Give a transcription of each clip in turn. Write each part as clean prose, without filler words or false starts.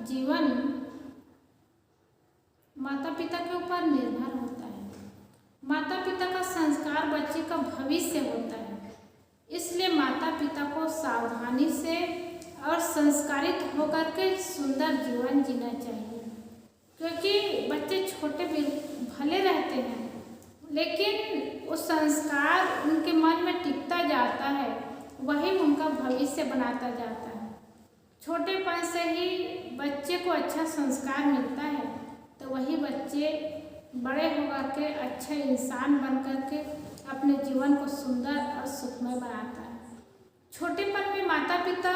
जीवन माता पिता के ऊपर निर्भर होता है। माता पिता का संस्कार बच्चे का भविष्य होता है, इसलिए माता पिता को सावधानी से और संस्कारित होकर के सुंदर जीवन जीना चाहिए। क्योंकि बच्चे छोटे भले रहते हैं, लेकिन वो संस्कार उनके मन में टिकता जाता है, वही उनका भविष्य बनाता जाता है। छोटेपन से ही बच्चे को अच्छा संस्कार मिलता है, तो वही बच्चे बड़े होकर के अच्छे इंसान बन कर के अपने जीवन को सुंदर और सुखमय बनाता है। छोटेपन में माता पिता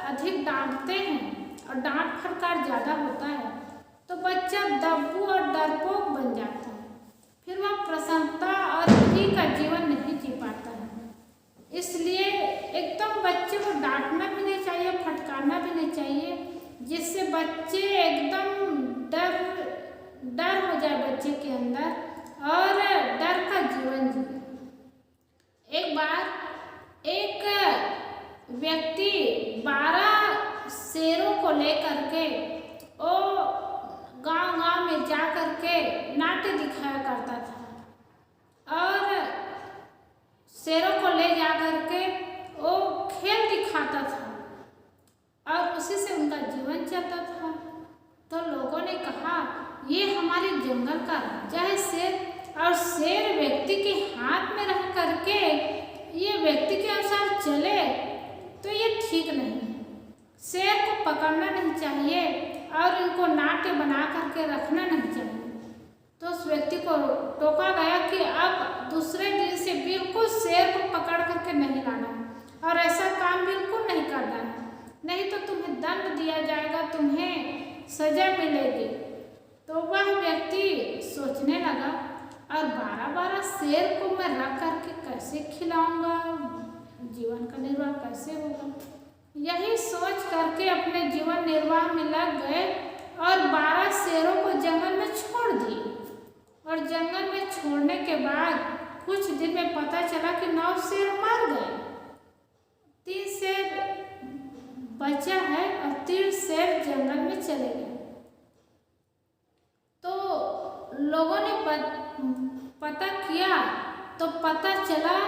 अधिक डांटते हैं और डांट फटकार ज़्यादा होता है, तो बच्चा दब्बू और डरपोक बन जाता है। फिर वह प्रसन्नता और खुशी का जीवन नहीं जी पाता है। इसलिए एकदम बच्चे को डांटना भी नहीं चाहिए, फटकारना भी नहीं चाहिए, जिससे बच्चे एकदम डर हो जाए बच्चे के अंदर और डर का जीवन जिए। एक बार एक व्यक्ति 12 शेरों को लेकर के वो गांव में जा कर के नाट्य दिखाया करता था और शेरों को ले जा कर के वो खेल दिखाता था और उसी से उनका जीवन चलता था। तो लोगों ने कहा, ये हमारे जंगल का राजा है शेर, और शेर व्यक्ति के हाथ में रह करके ये व्यक्ति के अनुसार चले तो ये ठीक नहीं है। शेर को पकड़ना नहीं चाहिए और इनको नाट्य बना करके रखना नहीं चाहिए। तो उस व्यक्ति को टोका गया कि अब दूसरे दिन से बिल्कुल शेर को पकड़ करके नहीं लाना है और ऐसा काम बिल्कुल नहीं करना है, नहीं तो तुम्हें दंड दिया जाएगा, तुम्हें सजा मिलेगी। तो वह व्यक्ति सोचने लगा, और 12 शेर को मैं रख करके कैसे खिलाऊंगा, जीवन का निर्वाह कैसे होगा। यही सोच करके अपने जीवन निर्वाह में लग गए और 12 शेरों को जंगल में छोड़ दिए। और जंगल में छोड़ने के बाद कुछ दिन में पता चला कि 9 शेर मर गए, 3 शेर बचा है और 3 शेर जंगल में चले गए। तो लोगों ने पता किया तो पता चला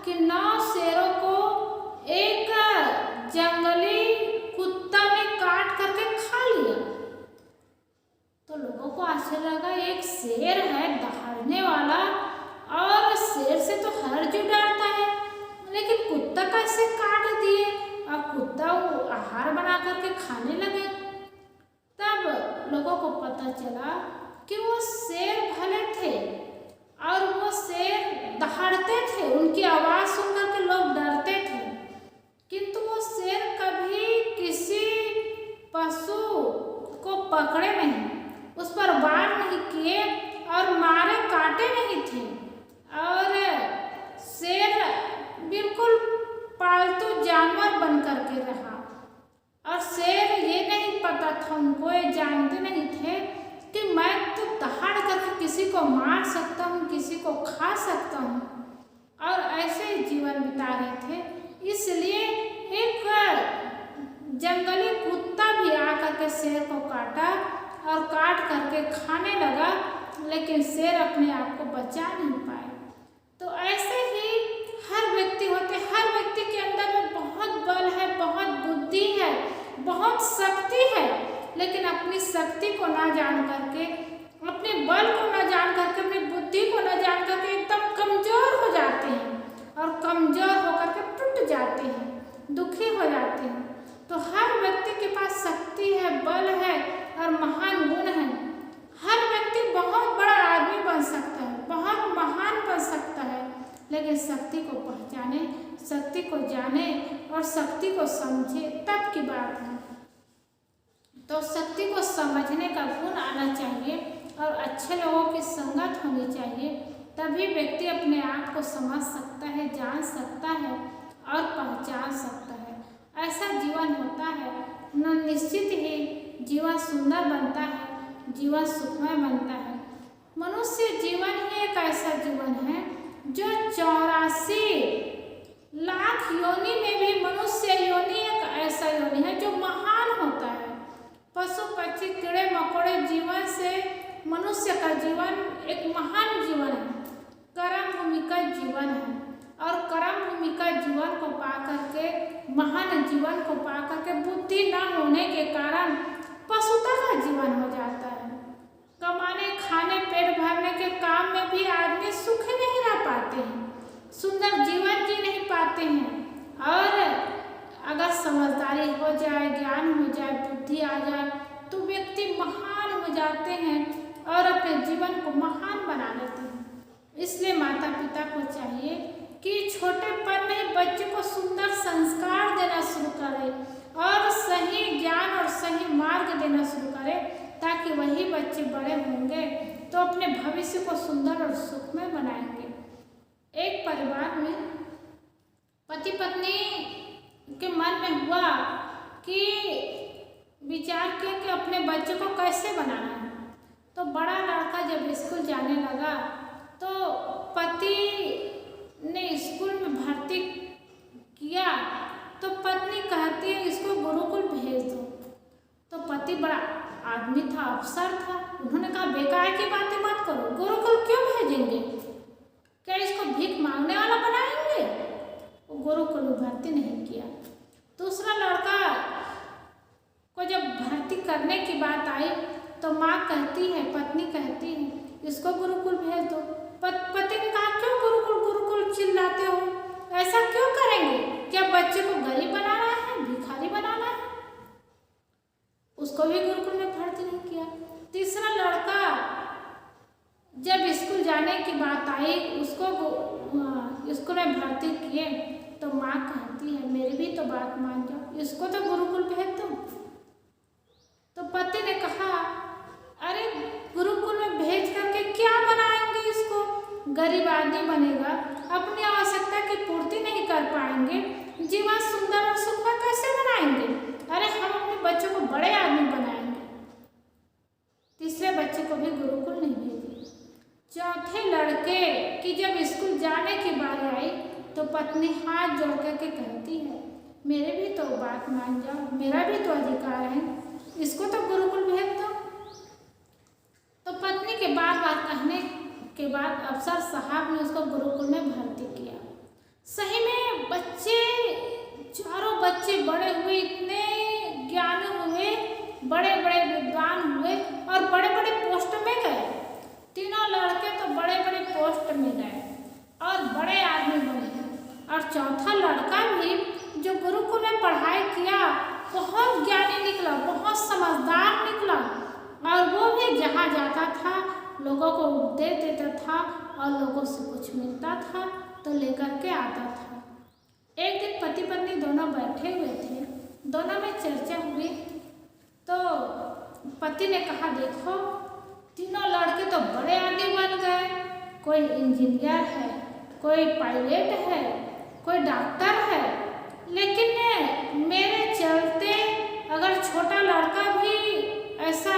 कि 9 शेरों को एक जंगली कुत्ता ने काट करके खा लिया। तो लोगों को आश्चर्य लगा, एक शेर है दहाड़ने वाला और शेर से तो हर जो डरता है, लेकिन कुत्ता कैसे काट दिए। अब कुत्ता वो आहार बना करके खाने लगे। तब लोगों को पता चला कि वो शेर भले थे और वो शेर दहाड़ते थे, उनकी आवाज़ सुनकर के लोग डरते थे, किंतु वो शेर कभी किसी पशु को पकड़े नहीं, उस पर वार नहीं किए और मारे काटे नहीं थे। और शेर बिल्कुल पालतू जानवर बन करके रहा। और शेर ये नहीं पता था उनको, ये जानते नहीं थे कि मैं तो दहाड़ करके किसी को मार सकता हूँ, किसी को खा सकता हूँ, और ऐसे जीवन बिता रहे थे। इसलिए एक जंगली कुत्ता भी आकर के शेर को काटा और काट करके खाने लगा, लेकिन शेर अपने आप को बचा नहीं पाए। तो ऐसे ही हर व्यक्ति होते, हर व्यक्ति के अंदर में बहुत बल है, बहुत बुद्धि है, बहुत शक्ति है, लेकिन अपनी शक्ति को ना जान करके, अपने बल को ना जान करके, अपनी बुद्धि को ना जान करके एकदम कमजोर हो जाते हैं और कमजोर होकर के टूट जाते हैं, दुखी हो जाते हैं। तो हर व्यक्ति के पास शक्ति है, बल है और महान गुण है। हर व्यक्ति बहुत बड़ा आदमी बन सकता है, बहुत महान बन सकता है, लेकिन शक्ति को पहचाने, शक्ति को जाने और शक्ति को समझे तब की बात है। तो शक्ति को समझने का गुण आना चाहिए और अच्छे लोगों की संगत होनी चाहिए, तभी व्यक्ति अपने आप को समझ सकता है, जान सकता है और पहचान सकता है। ऐसा जीवन होता है, निश्चित ही जीवन सुंदर बनता है, जीवन सुखमय बनता है। मनुष्य जीवन ही एक ऐसा जीवन है जो 84 लाख योनि में भी मनुष्य योनि एक ऐसा योनि है जो महान होता है। पशु पक्षी थोड़े जीवन से मनुष्य का जीवन एक महान जीवन है, कर्म भूमि का जीवन है। और कर्म भूमि का जीवन को पा करके, महान जीवन को पा करके बुद्धि न होने के कारण पशुता का जीवन हो जाता है। कमाने खाने पेट भरने के काम में भी आदमी सुखी नहीं रह पाते हैं, सुंदर जीवन जी नहीं पाते हैं। और अगर समझदारी हो जाए, ज्ञान हो जाए, बुद्धि आ जाए तो व्यक्ति महान हो जाते हैं और अपने जीवन को महान बना लेते हैं। इसलिए माता पिता को चाहिए कि छोटेपन में बच्चे को सुंदर संस्कार देना शुरू करें और सही ज्ञान और सही मार्ग देना शुरू करें, ताकि वही बच्चे बड़े होंगे तो अपने भविष्य को सुंदर और सुखमय बनाएंगे। एक परिवार में पति पत्नी के मन में हुआ कि विचार किया कि अपने बच्चे को कैसे बनाना है। तो बड़ा लड़का जब स्कूल जाने लगा तो पति ने स्कूल में भर्ती किया, तो पत्नी कहती है इसको गुरुकुल भेज दो। तो पति बड़ा आदमी था, अफसर था, उन्होंने कहा बेकार की बातें मत करो, गुरुकुल क्यों भेजेंगे, क्या इसको भीख मांगने वाला बनाएंगे। वो गुरुकुल में भर्ती नहीं किया। दूसरा लड़का को जब भर्ती करने की बात आई तो माँ कहती है, पत्नी कहती है इसको गुरुकुल भेज दो। पति ने कहा क्यों गुरुकुल गुरुकुल चिल्लाते हो, ऐसा क्यों करेंगे, क्या बच्चे को गरीब बनाना है, भिखारी बनाना है। उसको भी गुरुकुल में भर्ती नहीं किया। तीसरा लड़का जब स्कूल जाने की बात आई, उसको स्कूल में भर्ती किए तो माँ कहती है मेरी भी तो बात मान जाओ, इसको तो गुरुकुल भेज दो। तो पति ने कहा अरे गुरुकुल में भेज करके क्या बनाएंगे इसको, गरीब आदमी बनेगा, अपनी आवश्यकता की पूर्ति नहीं कर पाएंगे, जीवन सुंदर और सुखमय कैसे बनाएंगे। अरे हम अपने बच्चों को बड़े आदमी बनाएंगे। तीसरे बच्चे को भी गुरुकुल नहीं भेजी। चौथे लड़के की जब स्कूल जाने की बारी आई तो पत्नी हाथ जोड़ करके कहती है मेरे भी तो बात मान जाओ, मेरा भी तो अधिकार है, इसको तो गुरुकुल भेज दो। तो पत्नी के बार बार कहने के बाद अफसर साहब ने उसको गुरुकुल में भर्ती किया। सही में बच्चे, चारों बच्चे बड़े हुए, इतने ज्ञानी हुए, बड़े बड़े विद्वान हुए और बड़े बड़े पोस्ट में गए। तीनों लड़के तो बड़े बड़े पोस्ट में गए और बड़े आदमी बने। और चौथा लड़का भी जो गुरुकुल में पढ़ाई किया बहुत ज्ञानी निकला, बहुत समझदार निकला और वो भी जहाँ जाता था लोगों को उपदेश देता था और लोगों से कुछ मिलता था तो लेकर के आता था। एक दिन पति पत्नी दोनों बैठे हुए थे, दोनों में चर्चा हुई तो पति ने कहा देखो तीनों लड़के तो बड़े आदमी बन गए, कोई इंजीनियर है, कोई पायलट है, कोई डॉक्टर है, लेकिन मेरे चलते अगर छोटा लड़का भी ऐसा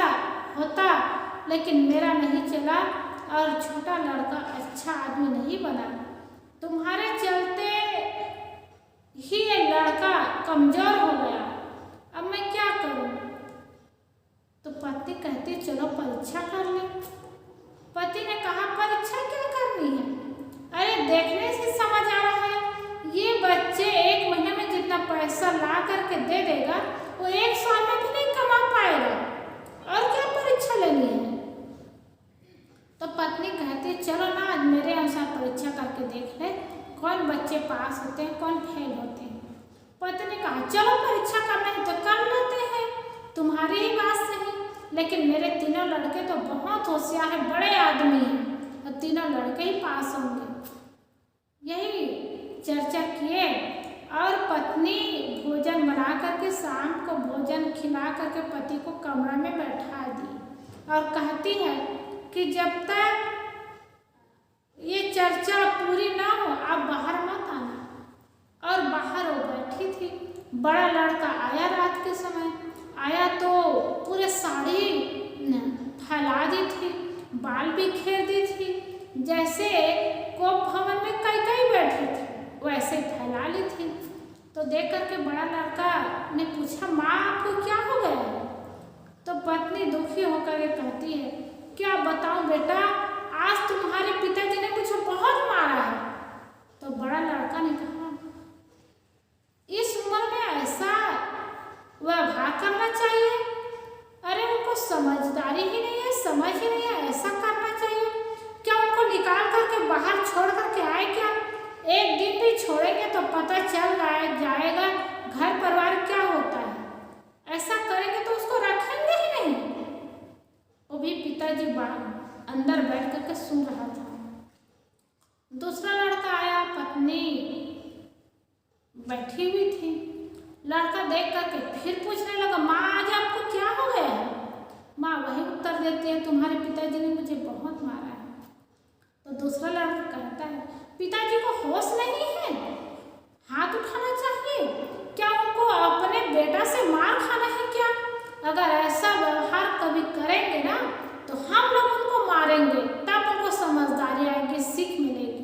होता लेकिन मेरा नहीं चला और छोटा लड़का अच्छा आदमी नहीं बना, तुम्हारे चलते ही ये लड़का कमजोर हो गया, अब मैं क्या करूं। तो पत्नी कहती चलो परीक्षा कर ले। पति ने कहा परीक्षा क्या करनी है, अरे देखने से समझ आ रहा है ये बच्चे एक महीने में जितना पैसा ला करके दे देगा वो एक साल में भी नहीं कमा पाएगा, और क्या परीक्षा लेनी है। तो पत्नी कहती चलो ना आज मेरे अनुसार परीक्षा करके देख ले कौन बच्चे पास होते हैं कौन फेल होते हैं। पति ने कहा चलो परीक्षा करना है तो कर लेते हैं, तुम्हारी ही बात सही, लेकिन मेरे तीनों लड़के तो बहुत होशियार हैं, बड़े आदमी हैं और तीनों लड़के ही पास होंगे। यही चर्चा किए और पत्नी भोजन बना करके शाम को भोजन खिला करके पति को कमरा में बैठा दी और कहती है कि जब तक ये चर्चा पूरी ना हो आप बाहर मत आना। और बाहर वो बैठी थी। बड़ा लड़का आया रात के समय, आया तो पूरे साड़ी फैला दी थी, बाल भी घेर दी थी, जैसे कोप भवन में कई बैठी थी वैसे फैला ली थी। तो देख करके बड़ा लड़का ने पूछा माँ आपको क्या हो गया है। तो पत्नी दुखी हो होकर के कहती है, क्या बताऊं बेटा, आज तुम्हारे पिताजी ने मुझे बहुत मारा है। तो बड़ा लड़का ने कहा, इस उम्र में ऐसा व्यवहार करना चाहिए? अरे उनको समझदारी ही नहीं है, समझ ही नहीं है, ऐसा करना चाहिए क्या? उनको निकाल करके बाहर छोड़ करके आए क्या? एक दिन भी छोड़ेंगे तो पता चल जाएगा घर परिवार क्या होता है। ऐसा करेंगे तो उसको रखेंगे ही नहीं। वो भी पिताजी अंदर बैठ करके सुन रहा था। दूसरा लड़का आया, पत्नी बैठी हुई थी। लड़का देख करके फिर पूछने लगा, माँ आज आपको क्या हो गया है? माँ वही उत्तर देती है, तुम्हारे पिताजी ने मुझे बहुत मारा है। तो दूसरा लड़का कहता है, पिताजी को होश नहीं है, हाथ उठाना चाहिए क्या? उनको अपने बेटा से मार खाना है क्या? अगर ऐसा व्यवहार कभी करेंगे ना तो हम लोग उनको मारेंगे, तब उनको समझदारी आएगी, सीख मिलेगी।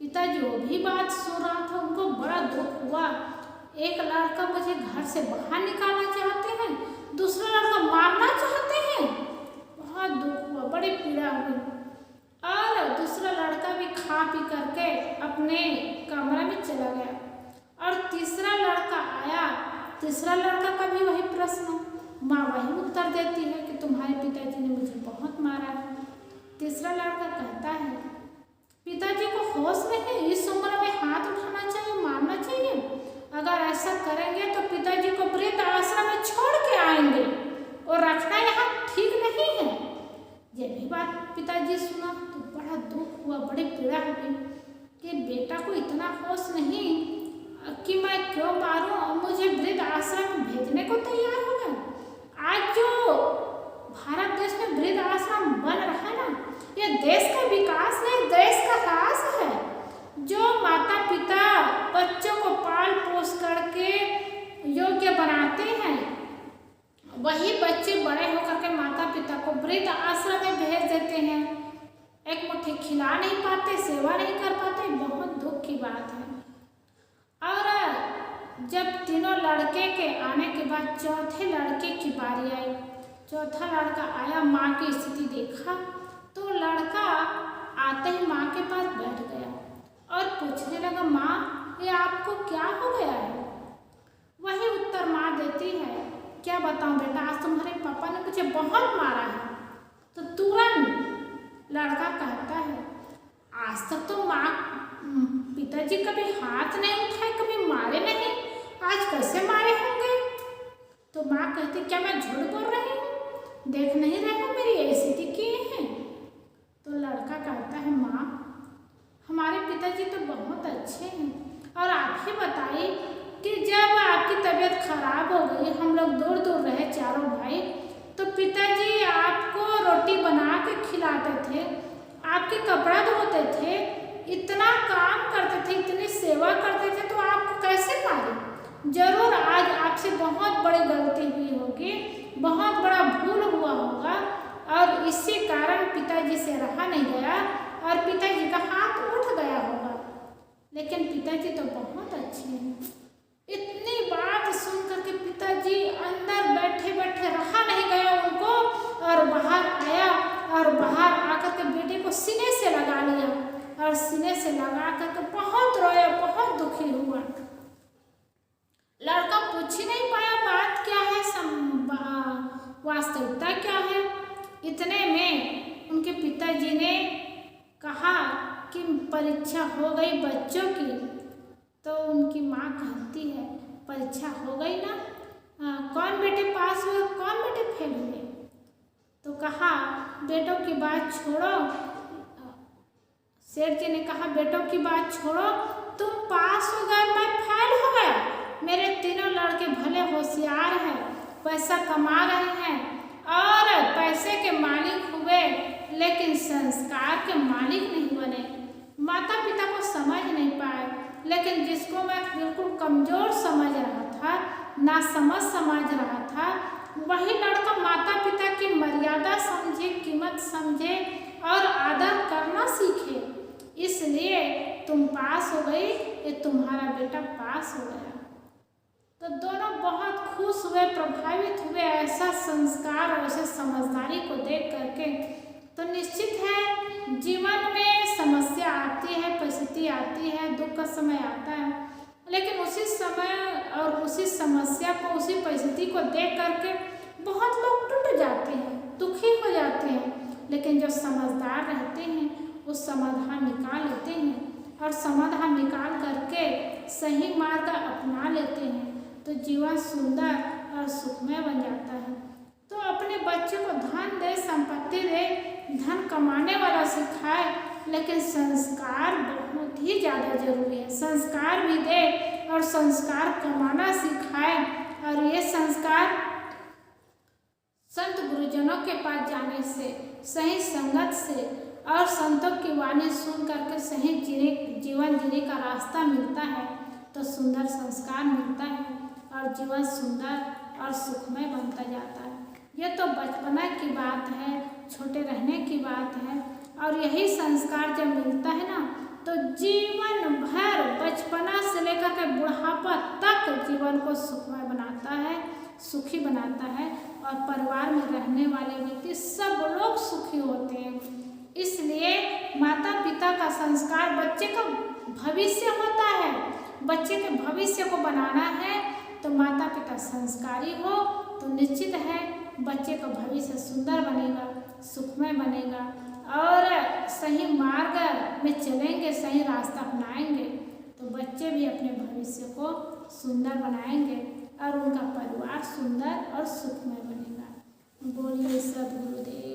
पिताजी वो भी बात सुन रहा था, उनको बड़ा दुख हुआ। एक लड़का मुझे घर से बाहर निकालना चाहते हैं, दूसरा लड़का मारना चाहते हैं। बहुत दुख हुआ, बड़ी पीड़ा हुई। और दूसरा लड़का भी खा पी करके अपने कमरे में चला गया। और तीसरा लड़का आया, तीसरा लड़का का भी वही प्रश्न। माँ वही उत्तर देती है कि तुम्हारे पिताजी ने मुझे बहुत मारा है। तीसरा लड़का कहता है, पिताजी को होश नहीं, इस उम्र में हाथ उठाना चाहिए, मारना चाहिए? अगर ऐसा करेंगे तो पिताजी को वृद्ध आश्रम में छोड़ के आएंगे और रखना यहाँ ठीक नहीं है। ये भी बात पिताजी सुना तो बड़ा दुख हुआ, बड़ी पीड़ा हुई कि बेटा को इतना होश नहीं कि मैं क्यों मारूं, और मुझे वृद्ध आश्रम में भेजने को तैयार हो गए। आज जो भारत देश में वृद्ध आश्रम बन रहा है ना, ये देश का विकास नहीं, देश का राज है। जो माता पिता बच्चों को पाल पोस करके योग्य बनाते हैं, वही बच्चे बड़े होकर के माता पिता को वृद्ध आश्रम में भेज देते हैं। एक मुट्ठी खिला नहीं पाते, सेवा नहीं कर पाते, बहुत दुख की बात है। और जब तीनों लड़के के आने के बाद चौथे लड़के की बारी आई। चौथा लड़का आया, माँ की स्थिति देखा तो लड़का आते ही माँ के पास बैठ गया और पूछने लगा, माँ ये आपको क्या हो गया है? वही उत्तर माँ देती है, क्या बताऊँ बेटा, आज तुम्हारे पापा ने मुझे बहुत मारा है। तो तुरंत लड़का कहता है, आज तक तो माँ पिताजी कभी हाथ नहीं उठाए, कभी मारे नहीं, आज कैसे मारे होंगे? तो माँ कहती, क्या मैं झूठ बोल रही हूँ? देख नहीं रहे हो मेरी स्थिति किए हैं? तो लड़का कहता है, माँ हमारे पिताजी तो बहुत अच्छे हैं, और आप ही बताइए कि जब आपकी तबीयत खराब हो गई, हम लोग दूर दूर रहे चारों भाई, तो पिताजी आपको रोटी बना के खिलाते थे, आपके कपड़ा धोते थे, इतना काम करते थे, इतनी सेवा करते थे, तो आपको कैसे मारे? जरूर आज आपसे बहुत बड़ी गलती हुई होगी, बहुत बड़ा भूल हुआ होगा, और इसी कारण पिताजी से रहा नहीं गया और पिताजी का हाथ उठ गया होगा। लेकिन पिताजी तो बहुत अच्छे हैं। इतनी बात सुन करके पिताजी अंदर बैठे बैठे रहा नहीं गया उनको, और बाहर आया और बाहर आकर के बेटे को सीने से लगा लिया, और सीने से लगा करके बहुत रोया, बहुत दुखी हुआ। लड़का पूछ ही नहीं पाया बात क्या है, वास्तविकता क्या है। इतने में उनके पिताजी ने कहा कि परीक्षा हो गई बच्चों की। तो उनकी माँ कहती है, परीक्षा हो गई ना, कौन बेटे पास हुए, कौन बेटे फेल हुए? तो कहा, बेटों की बात छोड़ो। सेठ जी ने कहा, बेटों की बात छोड़ो, तुम पास हो गए, मैं फेल हो गया। मेरे तीनों लड़के भले होशियार हैं, पैसा कमा रहे हैं और पैसे के मालिक हुए, लेकिन संस्कार के मालिक नहीं बने, माता पिता को समझ नहीं पाए। लेकिन जिसको मैं बिल्कुल कमज़ोर समझ रहा था, ना समझ रहा था, वही लड़का माता पिता की मर्यादा समझे, कीमत समझे और आदर करना सीखे। इसलिए तुम पास हो गई, ये तुम्हारा बेटा पास हो गया। तो दोनों बहुत खुश हुए, प्रभावित हुए। ऐसा संस्कार और ऐसे समझदारी को देख करके, तो निश्चित है जीवन में समस्या आती है, परिस्थिति आती है, दुख का समय आता है, लेकिन उसी समय और उसी समस्या को, उसी परिस्थिति को देख करके बहुत लोग टूट जाते हैं, दुखी हो जाते हैं। लेकिन जो समझदार रहते हैं वो समाधान निकाल लेते हैं और समाधान निकाल करके सही मार्ग अपना लेते हैं, तो जीवन सुंदर और सुखमय बन जाता है। तो अपने बच्चे को धन दे, संपत्ति दे, धन कमाने वाला सिखाए, लेकिन संस्कार बहुत ही ज़्यादा जरूरी है। संस्कार भी दे और संस्कार कमाना सिखाए, और ये संस्कार संत गुरुजनों के पास जाने से, सही संगत से और संतों की वाणी सुन करके सही जीवन जीने का रास्ता मिलता है, तो सुंदर संस्कार मिलता है और जीवन सुंदर और सुखमय बनता जाता है। यह तो बचपना की बात है, छोटे रहने की बात है, और यही संस्कार जब मिलता है ना, तो जीवन भर बचपना से लेकर के बुढ़ापा तक जीवन को सुखमय बनाता है, सुखी बनाता है, और परिवार में रहने वाले व्यक्ति सब लोग सुखी होते हैं। इसलिए माता पिता का संस्कार बच्चे का भविष्य होता है। बच्चे के भविष्य को बनाना है तो माता पिता संस्कारी हो, तो निश्चित है बच्चे का भविष्य सुंदर बनेगा, सुखमय बनेगा, और सही मार्ग में चलेंगे, सही रास्ता अपनाएंगे, तो बच्चे भी अपने भविष्य को सुंदर बनाएंगे और उनका परिवार सुंदर और सुखमय बनेगा। बोलिए सद्गुरुदेव।